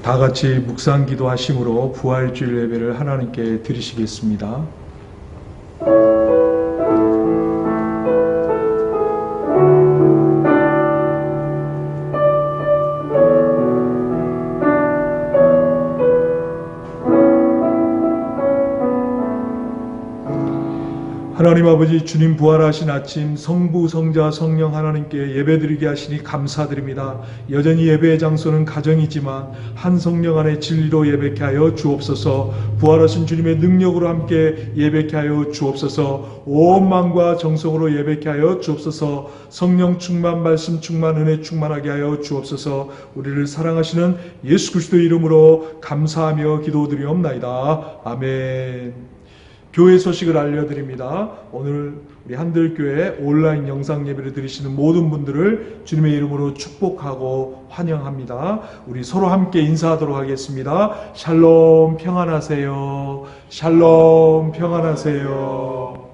다 같이 묵상 기도하심으로 부활주일 예배를 하나님께 드리시겠습니다. 하나님 아버지, 주님 부활하신 아침 성부, 성자, 성령 하나님께 예배드리게 하시니 감사드립니다. 여전히 예배의 장소는 가정이지만 한 성령 안에 진리로 예배케 하여 주옵소서. 부활하신 주님의 능력으로 함께 예배케 하여 주옵소서. 온 마음과 정성으로 예배케 하여 주옵소서. 성령 충만, 말씀 충만, 은혜 충만하게 하여 주옵소서. 우리를 사랑하시는 예수 그리스도의 이름으로 감사하며 기도드리옵나이다. 아멘. 교회 소식을 알려드립니다. 오늘 우리 한들교회 온라인 영상 예배를 드리시는 모든 분들을 주님의 이름으로 축복하고 환영합니다. 우리 서로 함께 인사하도록 하겠습니다. 샬롬, 평안하세요. 샬롬, 평안하세요.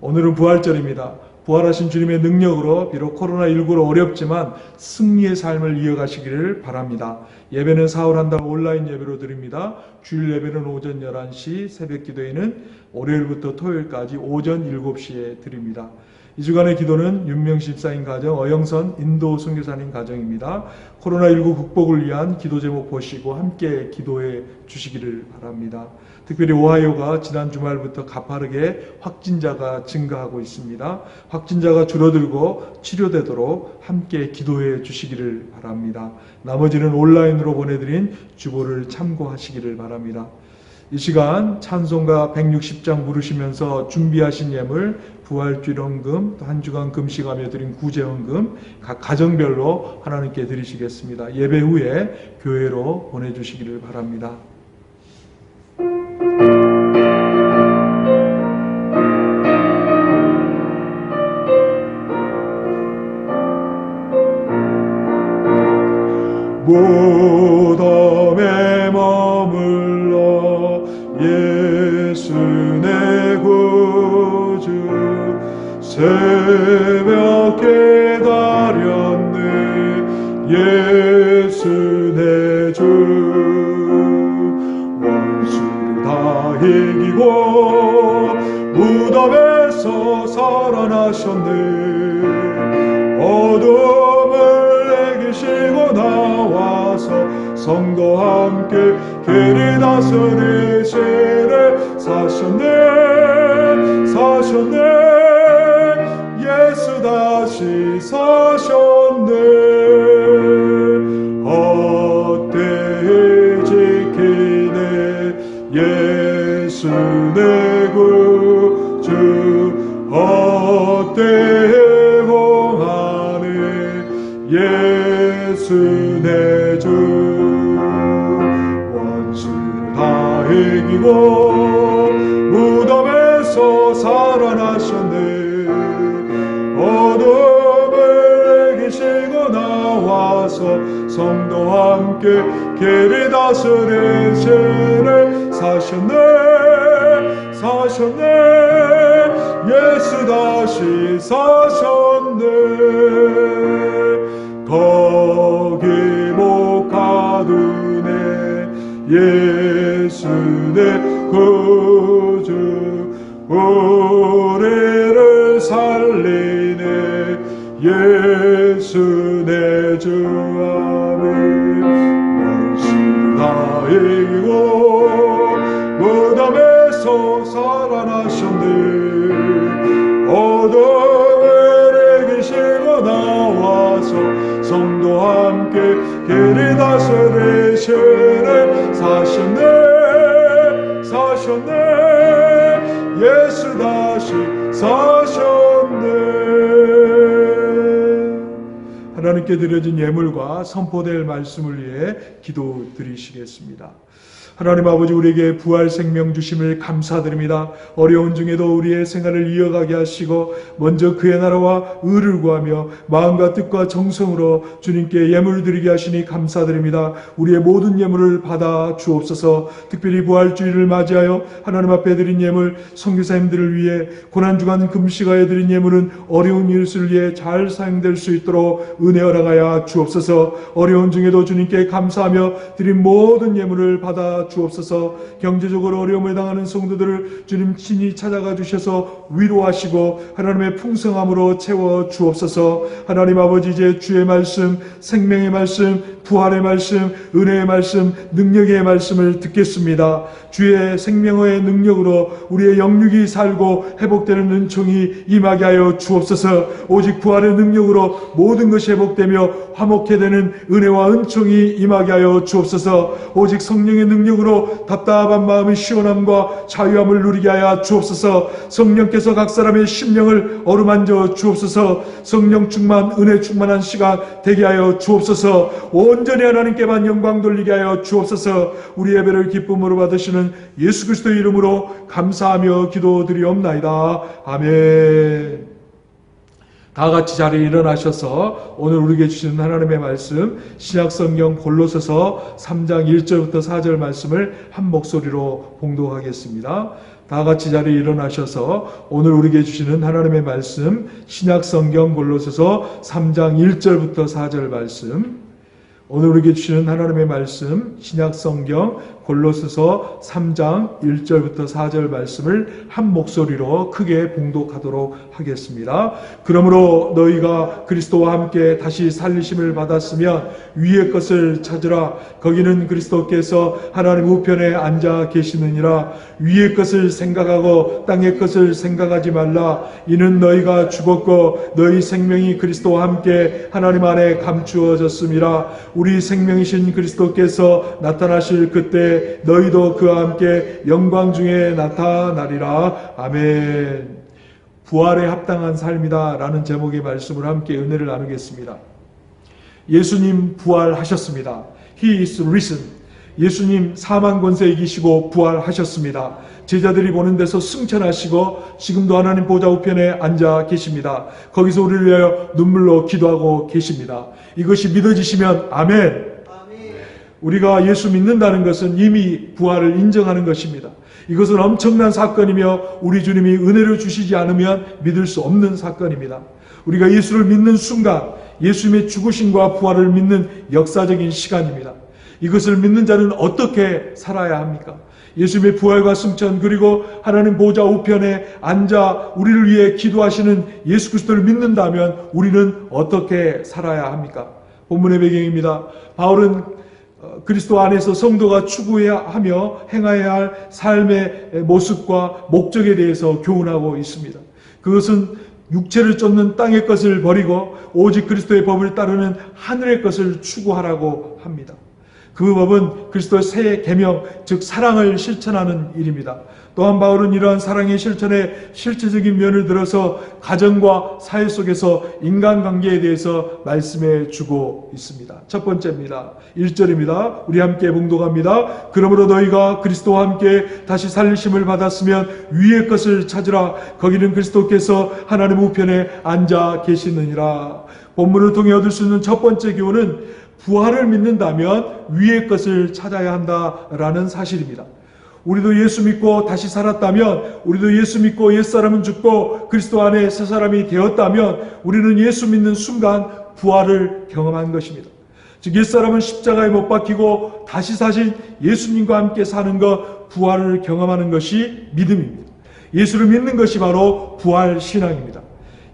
오늘은 부활절입니다. 부활하신 주님의 능력으로 비록 코로나19로 어렵지만 승리의 삶을 이어가시기를 바랍니다. 예배는 사흘 한 달 온라인 예배로 드립니다. 주일 예배는 오전 11시, 새벽 기도회는 월요일부터 토요일까지 오전 7시에 드립니다. 이 주간의 기도는 윤명신 집사님 가정, 어영선 인도 선교사님 가정입니다. 코로나19 극복을 위한 기도 제목 보시고 함께 기도해 주시기를 바랍니다. 특별히 오하이오가 지난 주말부터 가파르게 확진자가 증가하고 있습니다. 확진자가 줄어들고 치료되도록 함께 기도해 주시기를 바랍니다. 나머지는 온라인으로 보내드린 주보를 참고하시기를 바랍니다. 이 시간 찬송가 160장 부르시면서 준비하신 예물, 부활주일 헌금, 또 한 주간 금식하며 드린 구제헌금 각 가정별로 하나님께 드리시겠습니다. 예배 후에 교회로 보내주시기를 바랍니다. 무덤에 머물러 예수 내 구주 새벽 깨달았네 예수 내 주 원수를 다 이기고 무덤에서 살아나셨네 어둠을 이기시고 나와서 성도와 함께 길이 다스리시네 사셨네 예수 다시 사셨네 헛되이 지키네 예수 내 구주 헛되이 공하네 예수 내 주 원수를 다 이기고 무덤에서 살아나셨네 어둠을 이기시고 나와서 성도와 함께 길이 다스리시네 사셨네 예수 다시 사셨네 거기 못 가두네 예수 내 구주 우리를 살리네 예수 내 주 아멘 원수를 다 이기고 무덤에서 살아나셨네 어둠을 이기시고 나와서 성도와 함께 길이 다스리시네 사셨네 예수 다시 사셨네 하나님께 드려진 예물과 선포될 말씀을 위해 기도 드리시겠습니다. 하나님 아버지, 우리에게 부활 생명 주심을 감사드립니다. 어려운 중에도 우리의 생활을 이어가게 하시고 먼저 그의 나라와 의를 구하며 마음과 뜻과 정성으로 주님께 예물 드리게 하시니 감사드립니다. 우리의 모든 예물을 받아 주옵소서. 특별히 부활주의를 맞이하여 하나님 앞에 드린 예물, 선교사님들을 위해 고난주간 금식하여 드린 예물은 어려운 일을 위해 잘 사용될 수 있도록 은혜 허락하여 주옵소서. 어려운 중에도 주님께 감사하며 드린 모든 예물을 받아 주옵소서. 경제적으로 어려움을 당하는 성도들을 주님 친히 찾아가 주셔서 위로하시고 하나님의 풍성함으로 채워 주옵소서. 하나님 아버지, 이제 주의 말씀, 생명의 말씀, 부활의 말씀, 은혜의 말씀, 능력의 말씀을 듣겠습니다. 주의 생명의 능력으로 우리의 영육이 살고 회복되는 은총이 임하게 하여 주옵소서. 오직 부활의 능력으로 모든 것이 회복되며 화목해 되는 은혜와 은총이 임하게 하여 주옵소서. 오직 성령의 능력으로 답답한 마음의 시원함과 자유함을 누리게 하여 주옵소서. 성령께서 각 사람의 심령을 어루만져 주옵소서. 성령 충만, 은혜 충만한 시간 되게 하여 주옵소서. 온전히 하나님께만 영광 돌리게 하여 주옵소서. 우리 예배를 기쁨으로 받으시는 예수 그리스도의 이름으로 감사하며 기도드리옵나이다. 아멘. 다 같이 자리에 일어나셔서 오늘 우리에게 주시는 하나님의 말씀, 신약성경 골로새서 3장 1절부터 4절 말씀을 한 목소리로 봉독하겠습니다. 다 같이 자리에 일어나셔서 오늘 우리에게 주시는 하나님의 말씀, 신약성경 골로새서 3장 1절부터 4절 말씀, 오늘 우리에게 주시는 하나님의 말씀, 신약성경 골로새서 3장 1절부터 4절 말씀을 한 목소리로 크게 봉독하도록 하겠습니다. 그러므로 너희가 그리스도와 함께 다시 살리심을 받았으면 위의 것을 찾으라. 거기는 그리스도께서 하나님 우편에 앉아 계시느니라. 위의 것을 생각하고 땅의 것을 생각하지 말라. 이는 너희가 죽었고 너희 생명이 그리스도와 함께 하나님 안에 감추어졌음이라. 우리 생명이신 그리스도께서 나타나실 그때 너희도 그와 함께 영광 중에 나타나리라. 아멘. 부활에 합당한 삶이다 라는 제목의 말씀을 함께 은혜를 나누겠습니다. 예수님 부활하셨습니다. He is risen. 예수님 사망 권세 이기시고 부활하셨습니다. 제자들이 보는 데서 승천하시고 지금도 하나님 보좌 우편에 앉아 계십니다. 거기서 우리를 위하여 눈물로 기도하고 계십니다. 이것이 믿어지시면 아멘. 우리가 예수 믿는다는 것은 이미 부활을 인정하는 것입니다. 이것은 엄청난 사건이며 우리 주님이 은혜를 주시지 않으면 믿을 수 없는 사건입니다. 우리가 예수를 믿는 순간 예수님의 죽으심과 부활을 믿는 역사적인 시간입니다. 이것을 믿는 자는 어떻게 살아야 합니까? 예수님의 부활과 승천, 그리고 하나님 보좌 우편에 앉아 우리를 위해 기도하시는 예수 그리스도를 믿는다면 우리는 어떻게 살아야 합니까? 본문의 배경입니다. 바울은 그리스도 안에서 성도가 추구하며 행해야 할 삶의 모습과 목적에 대해서 교훈하고 있습니다. 그것은 육체를 쫓는 땅의 것을 버리고 오직 그리스도의 법을 따르는 하늘의 것을 추구하라고 합니다. 그 법은 그리스도의 새 계명, 즉 사랑을 실천하는 일입니다. 또한 바울은 이러한 사랑의 실천의 실체적인 면을 들어서 가정과 사회 속에서 인간관계에 대해서 말씀해 주고 있습니다. 첫 번째입니다. 1절입니다. 우리 함께 봉독합니다. 그러므로 너희가 그리스도와 함께 다시 살리심을 받았으면 위의 것을 찾으라. 거기는 그리스도께서 하나님 우편에 앉아 계시느니라. 본문을 통해 얻을 수 있는 첫 번째 교훈은 부활을 믿는다면 위의 것을 찾아야 한다라는 사실입니다. 우리도 예수 믿고 다시 살았다면, 우리도 예수 믿고 옛사람은 죽고 그리스도 안에 새 사람이 되었다면 우리는 예수 믿는 순간 부활을 경험한 것입니다. 즉 옛사람은 십자가에 못 박히고 다시 사신 예수님과 함께 사는 것, 부활을 경험하는 것이 믿음입니다. 예수를 믿는 것이 바로 부활 신앙입니다.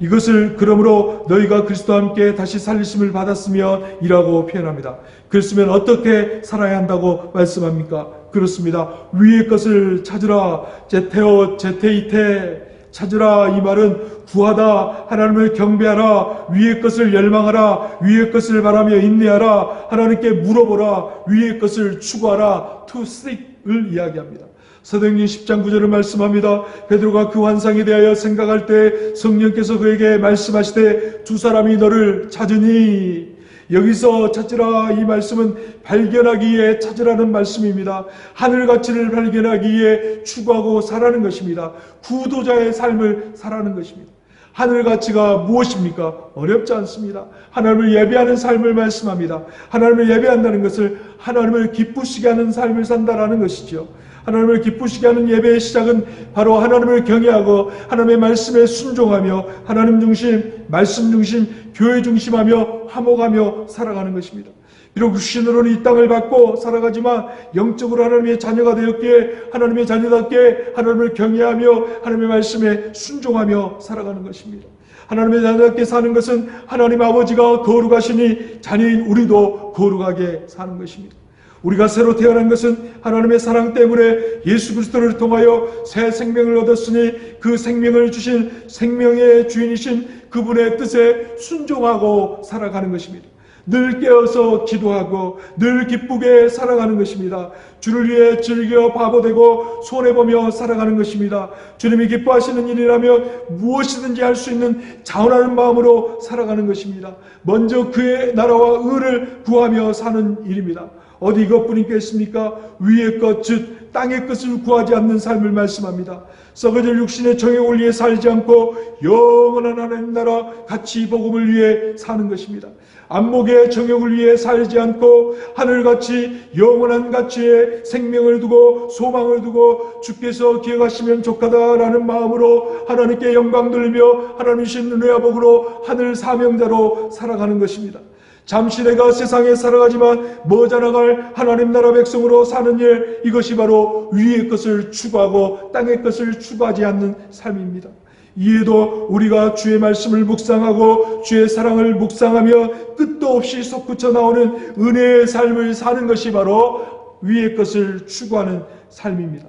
이것을 그러므로 너희가 그리스도와 함께 다시 살리심을 받았으면 이라고 표현합니다. 그랬으면 어떻게 살아야 한다고 말씀합니까? 그렇습니다. 위의 것을 찾으라. 제테오 제테이테 찾으라. 이 말은 구하다, 하나님을 경배하라, 위의 것을 열망하라, 위의 것을 바라며 인내하라, 하나님께 물어보라, 위의 것을 추구하라, to seek을 이야기합니다. 사도행전 10장 9절을 말씀합니다. 베드로가 그 환상에 대하여 생각할 때 성령께서 그에게 말씀하시되 두 사람이 너를 찾으니, 여기서 찾으라, 이 말씀은 발견하기 위해 찾으라는 말씀입니다. 하늘 가치를 발견하기 위해 추구하고 살아가는 것입니다. 구도자의 삶을 살아가는 것입니다. 하늘 가치가 무엇입니까? 어렵지 않습니다. 하나님을 예배하는 삶을 말씀합니다. 하나님을 예배한다는 것을 하나님을 기쁘시게 하는 삶을 산다라는 것이죠. 하나님을 기쁘시게 하는 예배의 시작은 바로 하나님을 경외하고 하나님의 말씀에 순종하며 하나님 중심, 말씀 중심, 교회 중심하며 화목하며 살아가는 것입니다. 비록 육신으로는 이 땅을 받고 살아가지만 영적으로 하나님의 자녀가 되었기에 하나님의 자녀답게 하나님을 경외하며 하나님의 말씀에 순종하며 살아가는 것입니다. 하나님의 자녀답게 사는 것은 하나님 아버지가 거룩하시니 자녀인 우리도 거룩하게 사는 것입니다. 우리가 새로 태어난 것은 하나님의 사랑 때문에 예수 그리스도를 통하여 새 생명을 얻었으니 그 생명을 주신 생명의 주인이신 그분의 뜻에 순종하고 살아가는 것입니다. 늘 깨어서 기도하고 늘 기쁘게 살아가는 것입니다. 주를 위해 즐겨 바보되고 손해보며 살아가는 것입니다. 주님이 기뻐하시는 일이라면 무엇이든지 할 수 있는 자원하는 마음으로 살아가는 것입니다. 먼저 그의 나라와 의를 구하며 사는 일입니다. 어디 이것뿐 있겠습니까? 위의 것, 즉 땅의 것을 구하지 않는 삶을 말씀합니다. 썩어질 육신의 정욕을 위해 살지 않고 영원한 하나님 나라 가치 복음을 위해 사는 것입니다. 안목의 정욕을 위해 살지 않고 하늘같이 영원한 가치에 생명을 두고 소망을 두고 주께서 기억하시면 족하다라는 마음으로 하나님께 영광 돌리며 하나님이신 은혜와 복으로 하늘 사명자로 살아가는 것입니다. 잠시 내가 세상에 살아가지만 머지않아갈 하나님 나라 백성으로 사는 일, 이것이 바로 위의 것을 추구하고 땅의 것을 추구하지 않는 삶입니다. 이에도 우리가 주의 말씀을 묵상하고 주의 사랑을 묵상하며 끝도 없이 솟구쳐 나오는 은혜의 삶을 사는 것이 바로 위의 것을 추구하는 삶입니다.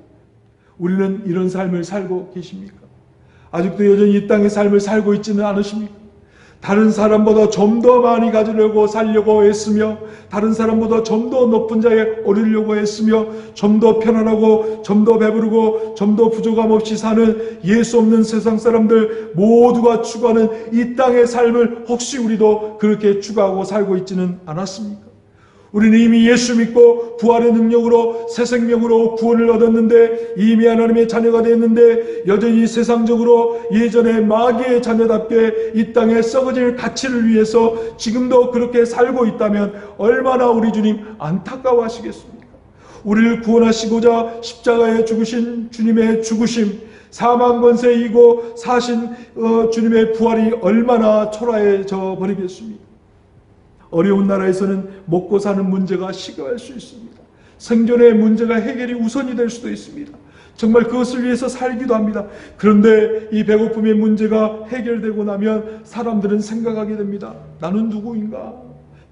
우리는 이런 삶을 살고 계십니까? 아직도 여전히 이 땅의 삶을 살고 있지는 않으십니까? 다른 사람보다 좀 더 많이 가지려고 살려고 애쓰며 다른 사람보다 좀 더 높은 자에 오르려고 애쓰며 좀 더 편안하고 좀 더 배부르고 좀 더 부족함 없이 사는 예수 없는 세상 사람들 모두가 추구하는 이 땅의 삶을 혹시 우리도 그렇게 추구하고 살고 있지는 않았습니까? 우리는 이미 예수 믿고 부활의 능력으로 새 생명으로 구원을 얻었는데 이미 하나님의 자녀가 되었는데 여전히 세상적으로 예전에 마귀의 자녀답게 이 땅에 썩어질 가치를 위해서 지금도 그렇게 살고 있다면 얼마나 우리 주님 안타까워하시겠습니까? 우리를 구원하시고자 십자가에 죽으신 주님의 죽으심, 사망 권세 이고 사신 주님의 부활이 얼마나 초라해져 버리겠습니까? 어려운 나라에서는 먹고 사는 문제가 시급할 수 있습니다. 생존의 문제가 해결이 우선이 될 수도 있습니다. 정말 그것을 위해서 살기도 합니다. 그런데 이 배고픔의 문제가 해결되고 나면 사람들은 생각하게 됩니다. 나는 누구인가?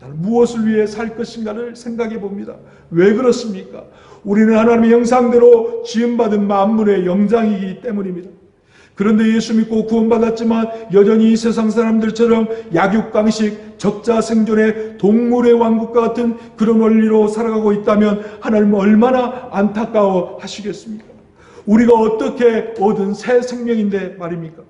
나는 무엇을 위해 살 것인가를 생각해 봅니다. 왜 그렇습니까? 우리는 하나님의 형상대로 지음받은 만물의 영장이기 때문입니다. 그런데 예수 믿고 구원받았지만 여전히 이 세상 사람들처럼 약육강식, 적자 생존의 동물의 왕국과 같은 그런 원리로 살아가고 있다면 하나님은 얼마나 안타까워 하시겠습니까? 우리가 어떻게 얻은 새 생명인데 말입니까?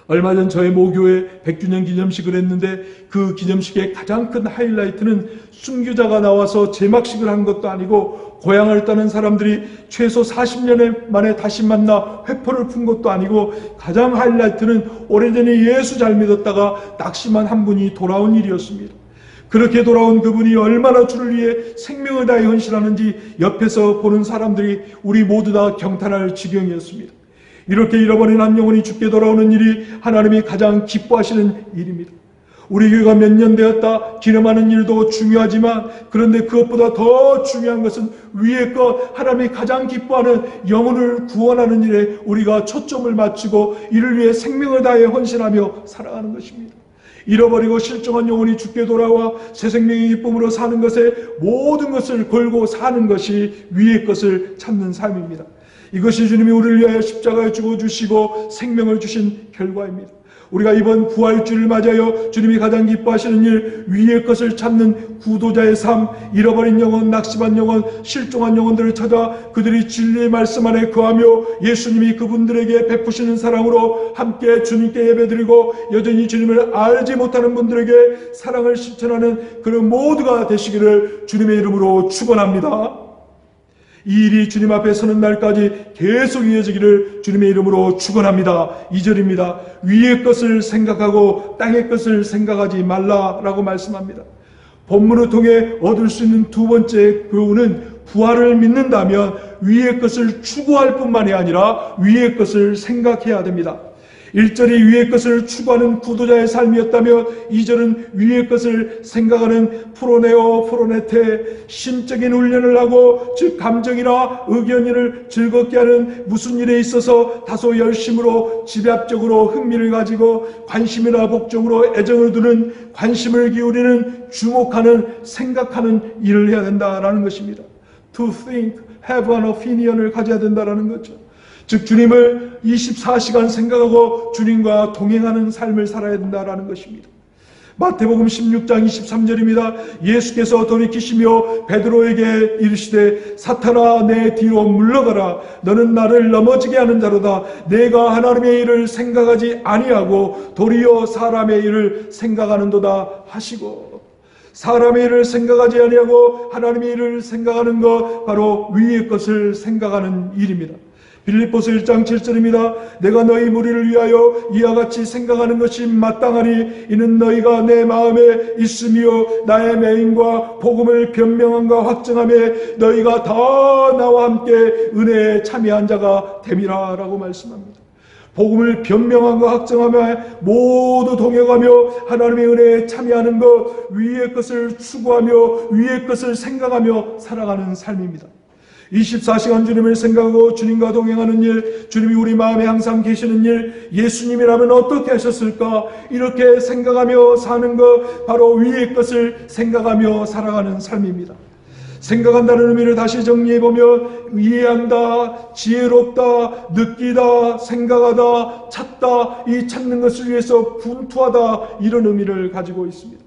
얼마 전 저희 모교회 100주년 기념식을 했는데 그 기념식의 가장 큰 하이라이트는 순교자가 나와서 제막식을 한 것도 아니고 고향을 떠난 사람들이 최소 40년 만에 다시 만나 회포를 푼 것도 아니고 가장 하이라이트는 오래전에 예수 잘 믿었다가 낙심한 한 분이 돌아온 일이었습니다. 그렇게 돌아온 그분이 얼마나 주를 위해 생명을 다해 헌신하는지 옆에서 보는 사람들이 우리 모두 다 경탄할 지경이었습니다. 이렇게 잃어버린 한 영혼이 죽게 돌아오는 일이 하나님이 가장 기뻐하시는 일입니다. 우리 교회가 몇 년 되었다 기념하는 일도 중요하지만 그런데 그것보다 더 중요한 것은 위의 것 하나님이 가장 기뻐하는 영혼을 구원하는 일에 우리가 초점을 맞추고 이를 위해 생명을 다해 헌신하며 살아가는 것입니다. 잃어버리고 실종한 영혼이 죽게 돌아와 새 생명의 기쁨으로 사는 것에 모든 것을 걸고 사는 것이 위의 것을 찾는 삶입니다. 이것이 주님이 우리를 위하여 십자가에 죽어주시고 생명을 주신 결과입니다. 우리가 이번 부활주를 맞이하여 주님이 가장 기뻐하시는 일, 위의 것을 찾는 구도자의 삶, 잃어버린 영혼, 낙심한 영혼, 실종한 영혼들을 찾아 그들이 진리의 말씀 안에 거하며 예수님이 그분들에게 베푸시는 사랑으로 함께 주님께 예배드리고 여전히 주님을 알지 못하는 분들에게 사랑을 실천하는 그런 모두가 되시기를 주님의 이름으로 축원합니다. 이 일이 주님 앞에 서는 날까지 계속 이어지기를 주님의 이름으로 축원합니다. 2절입니다. 위의 것을 생각하고 땅의 것을 생각하지 말라라고 말씀합니다. 본문을 통해 얻을 수 있는 두 번째 교훈은 부활을 믿는다면 위의 것을 추구할 뿐만이 아니라 위의 것을 생각해야 됩니다. 1절이 위의 것을 추구하는 구도자의 삶이었다면 2절은 위의 것을 생각하는 프로네오 프로네테 심적인 훈련을 하고 즉 감정이나 의견을 즐겁게 하는 무슨 일에 있어서 다소 열심으로 집약적으로 흥미를 가지고 관심이나 목적으로 애정을 두는 관심을 기울이는 주목하는 생각하는 일을 해야 된다라는 것입니다. To think, have an opinion을 가져야 된다라는 거죠. 즉 주님을 24시간 생각하고 주님과 동행하는 삶을 살아야 된다라는 것입니다. 마태복음 16장 23절입니다. 예수께서 돌이키시며 베드로에게 이르시되 사탄아 내 뒤로 물러가라. 너는 나를 넘어지게 하는 자로다. 내가 하나님의 일을 생각하지 아니하고 도리어 사람의 일을 생각하는도다 하시고, 사람의 일을 생각하지 아니하고 하나님의 일을 생각하는 것, 바로 위의 것을 생각하는 일입니다. 빌립보서 1장 7절입니다. 내가 너희 무리를 위하여 이와 같이 생각하는 것이 마땅하니 이는 너희가 내 마음에 있으며 나의 맹인과 복음을 변명함과 확증함에 너희가 다 나와 함께 은혜에 참여한 자가 됨이라 라고 말씀합니다. 복음을 변명함과 확증하며 모두 동역하며 하나님의 은혜에 참여하는 것, 위의 것을 추구하며 위의 것을 생각하며 살아가는 삶입니다. 24시간 주님을 생각하고 주님과 동행하는 일, 주님이 우리 마음에 항상 계시는 일, 예수님이라면 어떻게 하셨을까? 이렇게 생각하며 사는 것, 바로 위의 것을 생각하며 살아가는 삶입니다. 생각한다는 의미를 다시 정리해보면 이해한다, 지혜롭다, 느끼다, 생각하다, 찾다, 이 찾는 것을 위해서 분투하다, 이런 의미를 가지고 있습니다.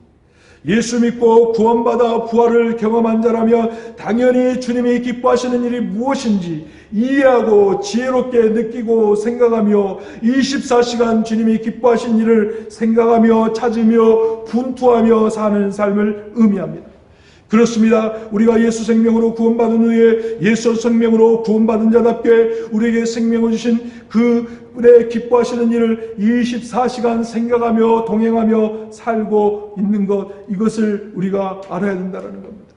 예수 믿고 구원받아 부활을 경험한 자라면 당연히 주님이 기뻐하시는 일이 무엇인지 이해하고 지혜롭게 느끼고 생각하며 24시간 주님이 기뻐하신 일을 생각하며 찾으며 분투하며 사는 삶을 의미합니다. 그렇습니다. 우리가 예수 생명으로 구원받은 후에 예수 생명으로 구원받은 자답게 우리에게 생명을 주신 그분의 기뻐하시는 일을 24시간 생각하며 동행하며 살고 있는 것, 이것을 우리가 알아야 된다는 겁니다.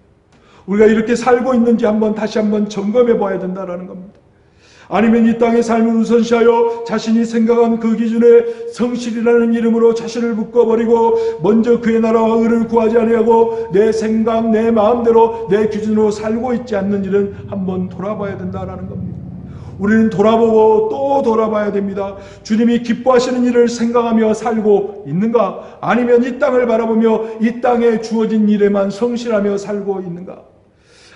우리가 이렇게 살고 있는지 다시 한번 점검해 봐야 된다는 겁니다. 아니면 이 땅의 삶을 우선시하여 자신이 생각한 그 기준에 성실이라는 이름으로 자신을 묶어버리고 먼저 그의 나라와 의를 구하지 아니하고 내 생각, 내 마음대로 내 기준으로 살고 있지 않는 일은 한번 돌아봐야 된다는 겁니다. 우리는 돌아보고 또 돌아봐야 됩니다. 주님이 기뻐하시는 일을 생각하며 살고 있는가? 아니면 이 땅을 바라보며 이 땅에 주어진 일에만 성실하며 살고 있는가?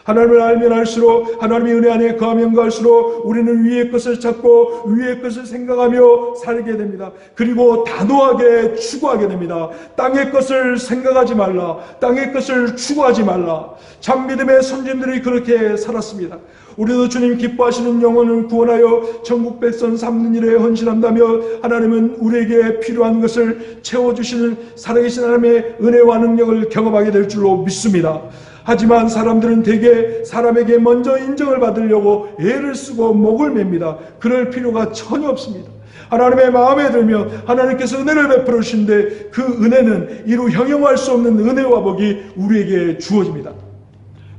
하나님을 알면 알수록, 하나님의 은혜 안에 거하면 거할수록 우리는 위의 것을 찾고 위의 것을 생각하며 살게 됩니다. 그리고 단호하게 추구하게 됩니다. 땅의 것을 생각하지 말라, 땅의 것을 추구하지 말라. 참 믿음의 선진들이 그렇게 살았습니다. 우리도 주님 기뻐하시는 영혼을 구원하여 천국 백성 삼는 일에 헌신한다면 하나님은 우리에게 필요한 것을 채워주시는 살아계신 하나님의 은혜와 능력을 경험하게 될 줄로 믿습니다. 하지만 사람들은 대개 사람에게 먼저 인정을 받으려고 애를 쓰고 목을 맵니다. 그럴 필요가 전혀 없습니다. 하나님의 마음에 들면 하나님께서 은혜를 베풀어 주신데 그 은혜는 이루 형용할 수 없는 은혜와 복이 우리에게 주어집니다.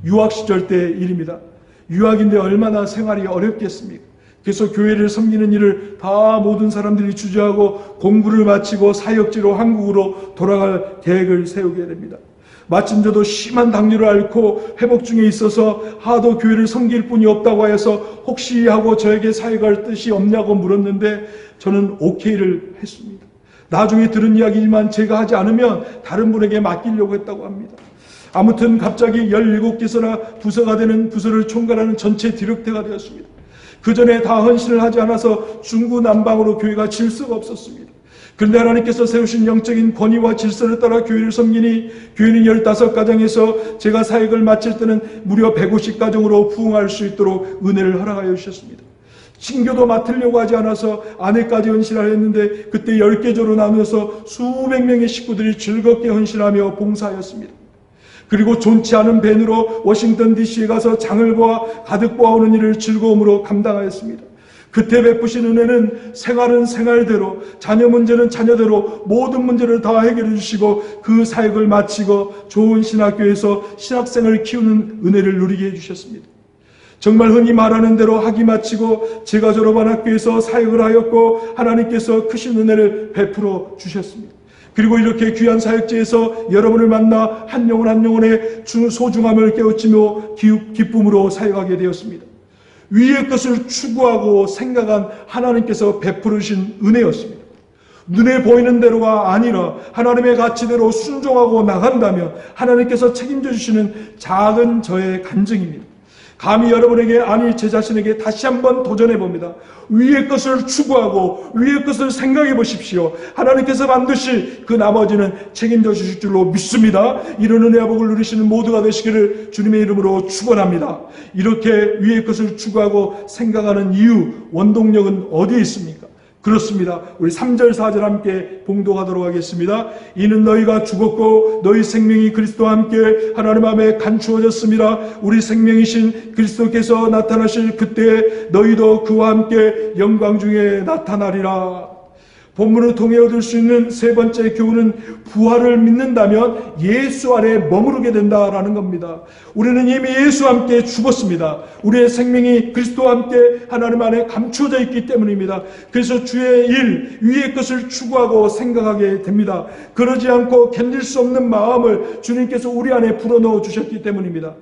유학 시절 때 일입니다. 유학인데 얼마나 생활이 어렵겠습니까? 그래서 교회를 섬기는 일을 다 모든 사람들이 주저하고 공부를 마치고 사역지로 한국으로 돌아갈 계획을 세우게 됩니다. 마침 저도 심한 당뇨를 앓고 회복 중에 있어서 하도 교회를 섬길 분이 없다고 해서 혹시 하고 저에게 사역할 뜻이 없냐고 물었는데 저는 오케이를 했습니다. 나중에 들은 이야기지만 제가 하지 않으면 다른 분에게 맡기려고 했다고 합니다. 아무튼 갑자기 17개서나 부서가 되는 부서를 총괄하는 전체 디렉터가 되었습니다. 그 전에 다 헌신을 하지 않아서 중구난방으로 교회가 질서가 없었습니다. 그런데 하나님께서 세우신 영적인 권위와 질서를 따라 교회를 섬기니 교회는 15가정에서 제가 사역을 마칠 때는 무려 150가정으로 부흥할 수 있도록 은혜를 허락하여 주셨습니다. 신교도 맡으려고 하지 않아서 아내까지 헌신을 했는데 그때 10개조로 나누어서 수백 명의 식구들이 즐겁게 헌신하며 봉사하였습니다. 그리고 존치 않은 밴으로 워싱턴 DC에 가서 장을 보아 가득 보아오는 일을 즐거움으로 감당하였습니다. 그때 베푸신 은혜는 생활은 생활대로, 자녀 문제는 자녀대로 모든 문제를 다 해결해 주시고 그 사역을 마치고 좋은 신학교에서 신학생을 키우는 은혜를 누리게 해주셨습니다. 정말 흔히 말하는 대로 학위 마치고 제가 졸업한 학교에서 사역을 하였고 하나님께서 크신 은혜를 베풀어 주셨습니다. 그리고 이렇게 귀한 사역지에서 여러분을 만나 한 영혼 한 영혼의 소중함을 깨우치며 기쁨으로 사역하게 되었습니다. 위의 것을 추구하고 생각한 하나님께서 베푸르신 은혜였습니다. 눈에 보이는 대로가 아니라 하나님의 가치대로 순종하고 나간다면 하나님께서 책임져 주시는 작은 저의 간증입니다. 감히 여러분에게 아니 제 자신에게 다시 한번 도전해 봅니다. 위의 것을 추구하고 위의 것을 생각해 보십시오. 하나님께서 반드시 그 나머지는 책임져 주실 줄로 믿습니다. 이런 은혜와 복을 누리시는 모두가 되시기를 주님의 이름으로 축원합니다. 이렇게 위의 것을 추구하고 생각하는 이유, 원동력은 어디에 있습니까? 그렇습니다. 우리 3절 4절 함께 봉독하도록 하겠습니다. 이는 너희가 죽었고 너희 생명이 그리스도와 함께 하나님 앞에 간추어졌습니다. 우리 생명이신 그리스도께서 나타나실 그때 너희도 그와 함께 영광 중에 나타나리라. 본문을 통해 얻을 수 있는 세 번째 교훈은 부활을 믿는다면 예수 안에 머무르게 된다라는 겁니다. 우리는 이미 예수와 함께 죽었습니다. 우리의 생명이 그리스도와 함께 하나님 안에 감추어져 있기 때문입니다. 그래서 주의 일, 위의 것을 추구하고 생각하게 됩니다. 그러지 않고 견딜 수 없는 마음을 주님께서 우리 안에 불어넣어 주셨기 때문입니다.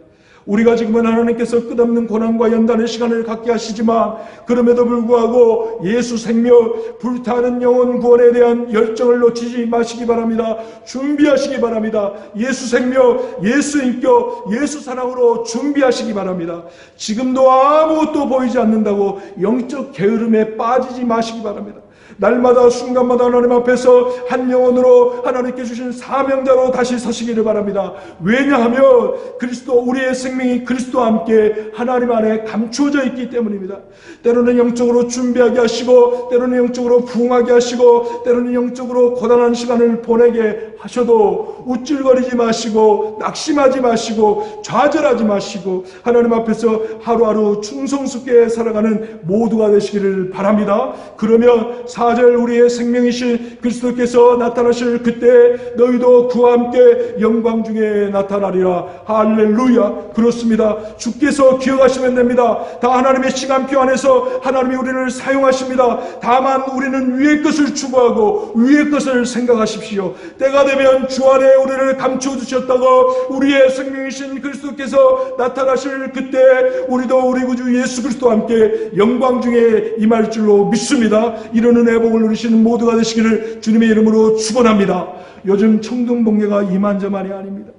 우리가 지금은 하나님께서 끝없는 고난과 연단의 시간을 갖게 하시지만 그럼에도 불구하고 예수 생명, 불타는 영혼 구원에 대한 열정을 놓치지 마시기 바랍니다. 준비하시기 바랍니다. 예수 생명, 예수 인격, 예수 사랑으로 준비하시기 바랍니다. 지금도 아무것도 보이지 않는다고 영적 게으름에 빠지지 마시기 바랍니다. 날마다 순간마다 하나님 앞에서 한 영혼으로 하나님께 주신 사명자로 다시 서시기를 바랍니다. 왜냐하면 그리스도, 우리의 생명이 그리스도와 함께 하나님 안에 감추어져 있기 때문입니다. 때로는 영적으로 준비하게 하시고 때로는 영적으로 부흥하게 하시고 때로는 영적으로 고단한 시간을 보내게 하셔도 우쭐거리지 마시고 낙심하지 마시고 좌절하지 마시고 하나님 앞에서 하루하루 충성스럽게 살아가는 모두가 되시기를 바랍니다. 그러면 4절 우리의 생명이신 그리스도께서 나타나실 그때 너희도 그와 함께 영광 중에 나타나리라. 할렐루야. 그렇습니다. 주께서 기억하시면 됩니다. 다 하나님의 시간표 안에서 하나님이 우리를 사용하십니다. 다만 우리는 위의 것을 추구하고 위의 것을 생각하십시오. 때가 되면 주 안에 우리를 감춰주셨다고 우리의 생명이신 그리스도께서 나타나실 그때 우리도 우리 구주 예수 그리스도와 함께 영광 중에 임할 줄로 믿습니다. 이런 은혜의 복을 누리시는 모두가 되시기를 주님의 이름으로 축원합니다. 요즘 청둥번개가 이만저만이 아닙니다.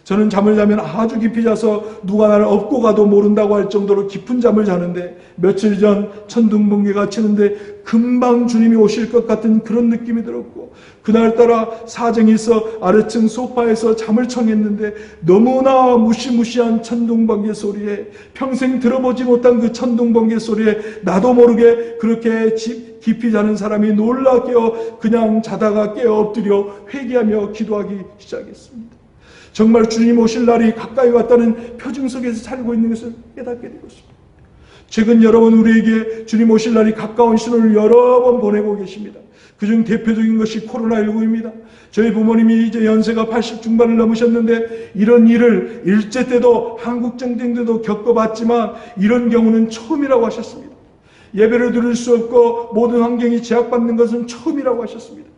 저는 잠을 자면 아주 깊이 자서 누가 나를 업고 가도 모른다고 할 정도로 깊은 잠을 자는데 며칠 전 천둥번개가 치는데 금방 주님이 오실 것 같은 그런 느낌이 들었고 그날따라 사정이 있어 아래층 소파에서 잠을 청했는데 너무나 무시무시한 천둥번개 소리에 평생 들어보지 못한 그 천둥번개 소리에 나도 모르게 그렇게 깊이 자는 사람이 놀라 깨어 그냥 자다가 깨어 엎드려 회개하며 기도하기 시작했습니다. 정말 주님 오실 날이 가까이 왔다는 표징 속에서 살고 있는 것을 깨닫게 되었습니다. 최근 여러분 우리에게 주님 오실 날이 가까운 신호를 여러 번 보내고 계십니다. 그중 대표적인 것이 코로나19입니다. 저희 부모님이 이제 연세가 80 중반을 넘으셨는데 이런 일을 일제 때도 한국전쟁 때도 겪어봤지만 이런 경우는 처음이라고 하셨습니다. 예배를 드릴 수 없고 모든 환경이 제약받는 것은 처음이라고 하셨습니다.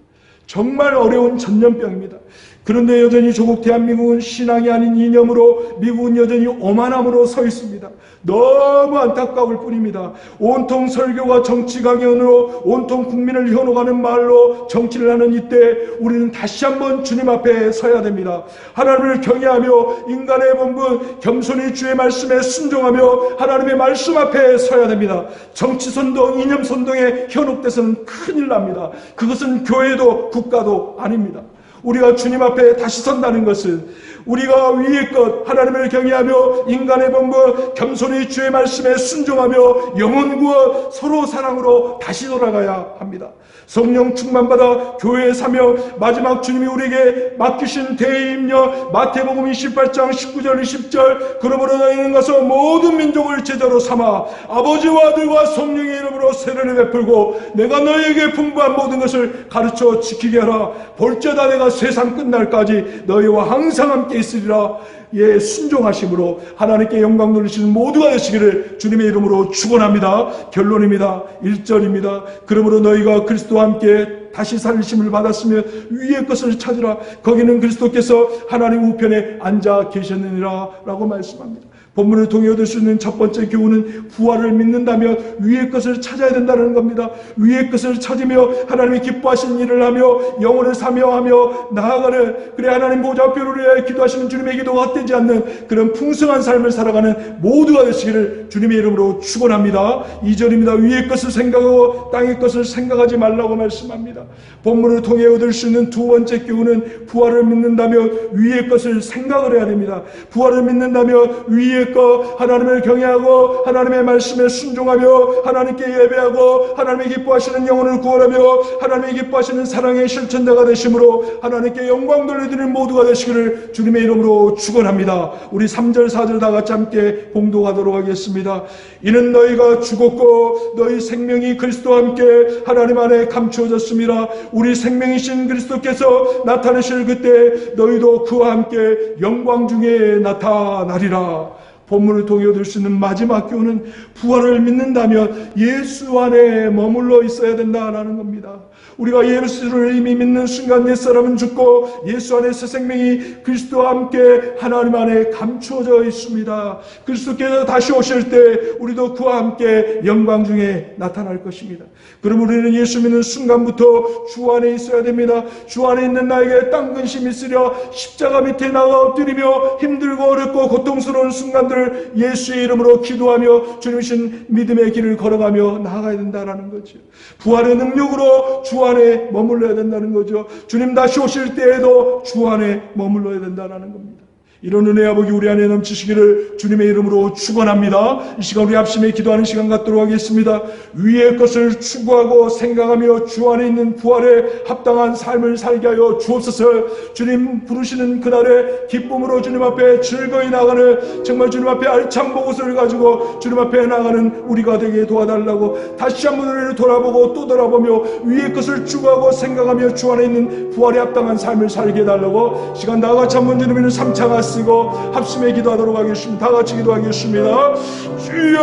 정말 어려운 전염병입니다. 그런데 여전히 조국 대한민국은 신앙이 아닌 이념으로, 미국은 여전히 오만함으로 서 있습니다. 너무 안타까울 뿐입니다. 온통 설교와 정치 강연으로 온통 국민을 현혹하는 말로 정치를 하는 이때 우리는 다시 한번 주님 앞에 서야 됩니다. 하나님을 경외하며 인간의 본분 겸손히 주의 말씀에 순종하며 하나님의 말씀 앞에 서야 됩니다. 정치 선동, 이념 선동에 현혹돼서는 큰일 납니다. 그것은 교회도 국가도 아닙니다. 우리가 주님 앞에 다시 선다는 것은 우리가 위의 것 하나님을 경외하며 인간의 본분 겸손히 주의 말씀에 순종하며 영혼 구원 서로 사랑으로 다시 돌아가야 합니다. 성령 충만받아 교회의 사명, 마지막 주님이 우리에게 맡기신 대임령 마태복음 28장 19절 20절 그러므로 너희는 가서 모든 민족을 제자로 삼아 아버지와 아들과 성령의 이름으로 세례를 베풀고 내가 너희에게 분부한 모든 것을 가르쳐 지키게 하라. 볼지어다 내가 세상 끝날까지 너희와 항상 함께 있으리라. 예, 순종하심으로 하나님께 영광 돌리시는 모두가 되시기를 주님의 이름으로 축원합니다. 결론입니다. 1절입니다. 그러므로 너희가 그리스도와 함께 다시 살리심을 받았으며 위의 것을 찾으라. 거기는 그리스도께서 하나님 우편에 앉아 계셨느니라 라고 말씀합니다. 본문을 통해 얻을 수 있는 첫 번째 교훈은 부활을 믿는다면 위의 것을 찾아야 된다는 겁니다. 위의 것을 찾으며 하나님이 기뻐하시는 일을 하며 영혼을 사명하며 나아가는, 그래 하나님 보좌표를 위해 기도하시는 주님의 기도가 헛되지 않는 그런 풍성한 삶을 살아가는 모두가 되시기를 주님의 이름으로 축원합니다. 2절입니다. 위의 것을 생각하고 땅의 것을 생각하지 말라고 말씀합니다. 본문을 통해 얻을 수 있는 두 번째 교훈은 부활을 믿는다면 위의 것을 생각을 해야 됩니다. 부활을 믿는다면 위의 것 하나님을 경외하고 하나님의 말씀에 순종하며 하나님께 예배하고 하나님의 기뻐하시는 영혼을 구원하며 하나님의 기뻐하시는 사랑의 실천자가 되심으로 하나님께 영광 돌려드리는 모두가 되시기를 주님의 이름으로 축원합니다. 우리 3절 4절 다 같이 함께 봉독하도록 하겠습니다. 이는 너희가 죽었고 너희 생명이 그리스도와 함께 하나님 안에 감추어졌습니다. 우리 생명이신 그리스도께서 나타나실 그때 너희도 그와 함께 영광 중에 나타나리라. 본문을 통해 얻을 수 있는 마지막 교훈은 부활을 믿는다면 예수 안에 머물러 있어야 된다는 겁니다. 우리가 예수를 이미 믿는 순간 옛사람은 죽고 예수 안에 새 생명이 그리스도와 함께 하나님 안에 감추어져 있습니다. 그리스도께서 다시 오실 때 우리도 그와 함께 영광 중에 나타날 것입니다. 그럼 우리는 예수 믿는 순간부터 주 안에 있어야 됩니다. 주 안에 있는 나에게 땅 근심 있으려 십자가 밑에 나가 엎드리며 힘들고 어렵고 고통스러운 순간들을 예수의 이름으로 기도하며 주님이신 믿음의 길을 걸어가며 나아가야 된다는 거죠. 부활의 능력으로 주 안에 머물러야 된다는 거죠. 주님 다시 오실 때에도 주 안에 머물러야 된다는 겁니다. 이런 은혜와 복이 우리 안에 넘치시기를 주님의 이름으로 축원합니다. 이 시간 우리 합심에 기도하는 시간 갖도록 하겠습니다. 위의 것을 추구하고 생각하며 주 안에 있는 부활에 합당한 삶을 살게 하여 주옵소서. 주님 부르시는 그날에 기쁨으로 주님 앞에 즐거이 나가는, 정말 주님 앞에 알찬 복을 가지고 주님 앞에 나가는 우리가 되게 도와달라고 다시 한번 우리를 돌아보고 또 돌아보며 위의 것을 추구하고 생각하며 주 안에 있는 부활에 합당한 삶을 살게 해달라고 시간 다 같이 한번 주님의 3차가 쓰고 합심에 기도하도록 하겠습니다. 다 같이 기도하겠습니다. 주여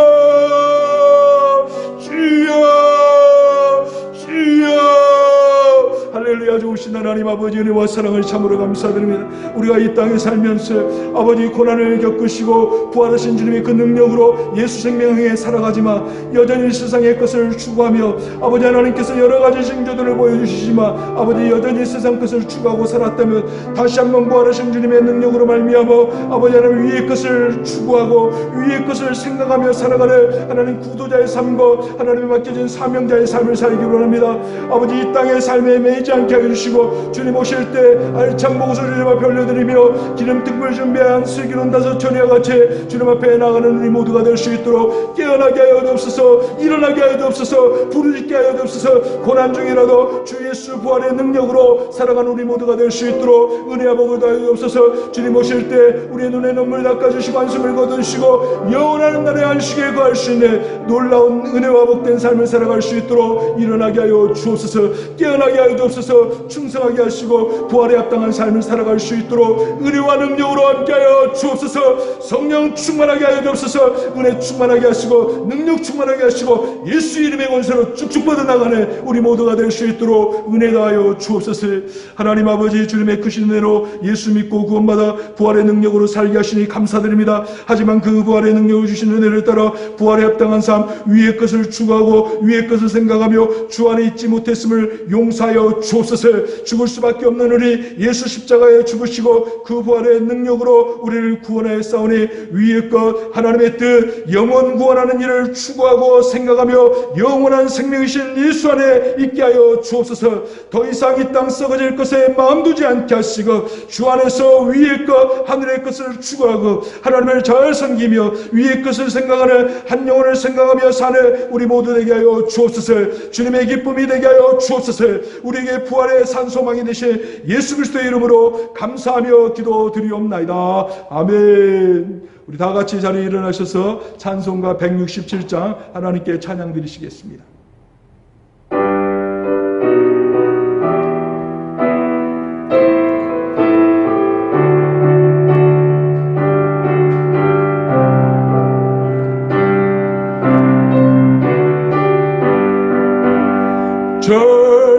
주여 주여. 할렐루야. 좋으신 하나님 아버지 은혜와 사랑을 참으로 감사드립니다. 우리가 이 땅에 살면서 아버지 고난을 겪으시고 부활하신 주님의 그 능력으로 예수 생명에 살아가지만 여전히 세상의 것을 추구하며 아버지 하나님께서 여러 가지 징조들을 보여주시지만 아버지 여전히 세상 것을 추구하고 살았다면 다시 한번 부활하신 주님의 능력으로 말미암아 아버지 하나님 위의 것을 추구하고 위의 것을 생각하며 살아가는 하나님 구도자의 삶과 하나님의 맡겨진 사명자의 삶을 살기 원합니다. 아버지 이 땅의 삶에 매이지 않게 해주시고 주님 오실 때 알찬 복을 주님 앞에 올려드리며 기름 특별 준비한 슬기로운 다섯 처녀와 같이 주님 앞에 나가는 우리 모두가 될 수 있도록 깨어나게 하여 주옵소서. 일어나게 하여 주옵소서. 부르짖게 하여 주옵소서. 고난 중이라도 주 예수 부활의 능력으로 살아가는 우리 모두가 될 수 있도록 은혜와 복을 더하여 주옵소서. 주님 오실 때 우리의 눈에 눈물 닦아주시고 한숨을 거두시고 영원한 날의 안식에 거할 수 있는 놀라운 은혜와 복된 삶을 살아갈 수 있도록 일어나게 하여 주옵소서. 깨어나게 하여 주옵소서. 충성하게 하시고 부활에 합당한 삶을 살아갈 수 있도록 은혜와 능력으로 함께하여 하여 주옵소서. 성령 충만하게 하여 주옵소서. 은혜 충만하게 하시고 능력 충만하게 하시고 예수 이름의 권세로 쭉쭉 뻗어나가는 우리 모두가 될 수 있도록 은혜 다하여 주옵소서. 하나님 아버지, 주님의 크신 은혜로 예수 믿고 구원받아 부활의 능력으로 살게 하시니 감사드립니다. 하지만 그 부활의 능력을 주신 은혜를 따라 부활에 합당한 삶, 위의 것을 추구하고 위의 것을 생각하며 주 안에 있지 못했음을 용서하여 주옵소서. 죽을 수밖에 없는 우리 예수 십자가에 죽으시고 그 부활의 능력으로 우리를 구원하여 싸우니 위의 것, 하나님의 뜻, 영원 구원하는 일을 추구하고 생각하며 영원한 생명이신 예수 안에 있게 하여 주옵소서. 더 이상 이 땅 썩어질 것에 마음 두지 않게 하시고 주 안에서 위의 것, 하늘의 것을 추구하고 하나님을 잘 섬기며 위의 것을 생각하는 한 영혼을 생각하며 사는 우리 모두 되게 하여 주옵소서. 주님의 기쁨이 되게 하여 주옵소서. 우리에게 부활의 산소망이 되신 예수 그리스도의 이름으로 감사하며 기도드리옵나이다. 아멘. 우리 다 같이 자리에 일어나셔서 찬송가 167장 하나님께 찬양 드리시겠습니다.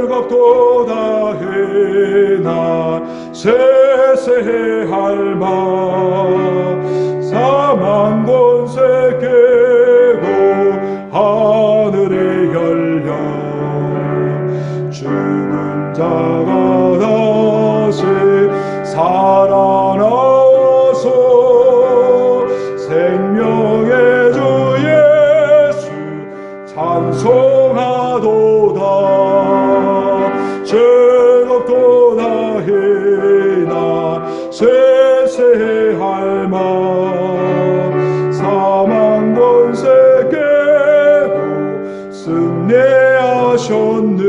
즐겁도다 해나 세세할 마 사망 권세 깨고 하늘에 열려 죽은 자가 다시 살아나서 생명의 주 예수 찬송하도다. 즐겁도다 해나 세세할 마 사망 권세 깨고 승리하셨네.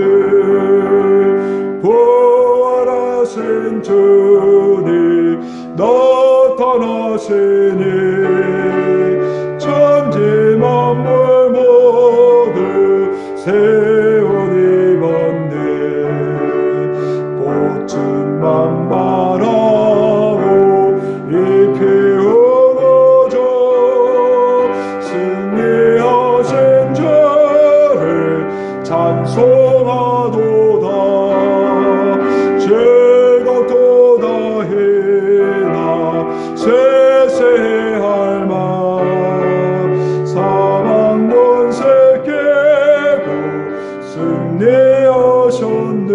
부활하신 주님 나타나시니 천지 만물 모두 세운 입었네. 꽃은 만발하고 잎이 우거져 승리하신 주를 찬송하도다. 즐겁도다 해나 세세할 마 사망 권세 깨고 승리하셨네.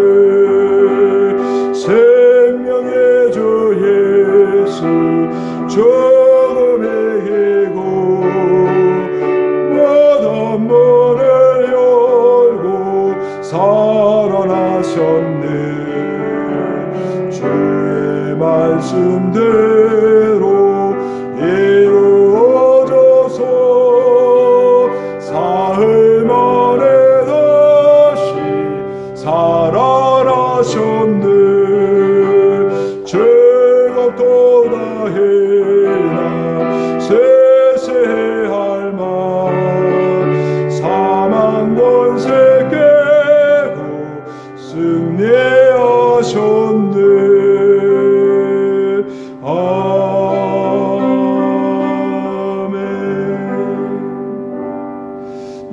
생명의 주 예수 죽음의 이고 모든 문을 열고 살아나셨네. 주의 말씀대로 이루어져서 사흘 만에 다시 살아나셨네. 즐겁도다 해나 세세할 마 사망 권세 깨고 승리하셨네.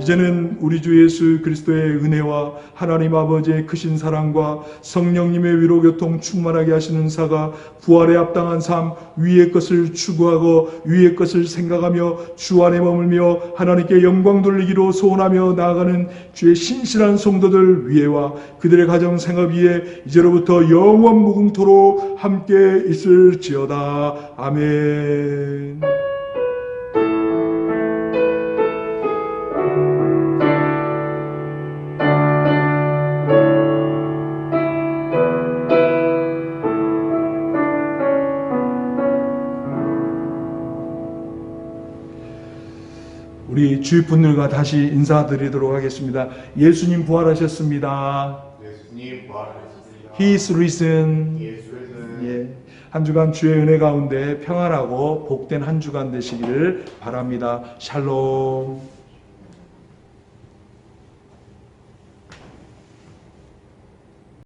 이제는 우리 주 예수 그리스도의 은혜와 하나님 아버지의 크신 사랑과 성령님의 위로 교통 충만하게 하시는 은사가 부활에 합당한 삶, 위의 것을 추구하고 위의 것을 생각하며 주 안에 머물며 하나님께 영광 돌리기로 소원하며 나아가는 주의 신실한 성도들 위에와 그들의 가정 생활 위에 이제로부터 영원 무궁토록 함께 있을지어다. 아멘. 우리 주위 분들과 다시 인사드리도록 하겠습니다. 예수님 부활하셨습니다. 예수님 부활하셨습니다. He is risen. 예. 한 주간 주의 은혜 가운데 평안하고 복된 한 주간 되시기를 바랍니다. 샬롬.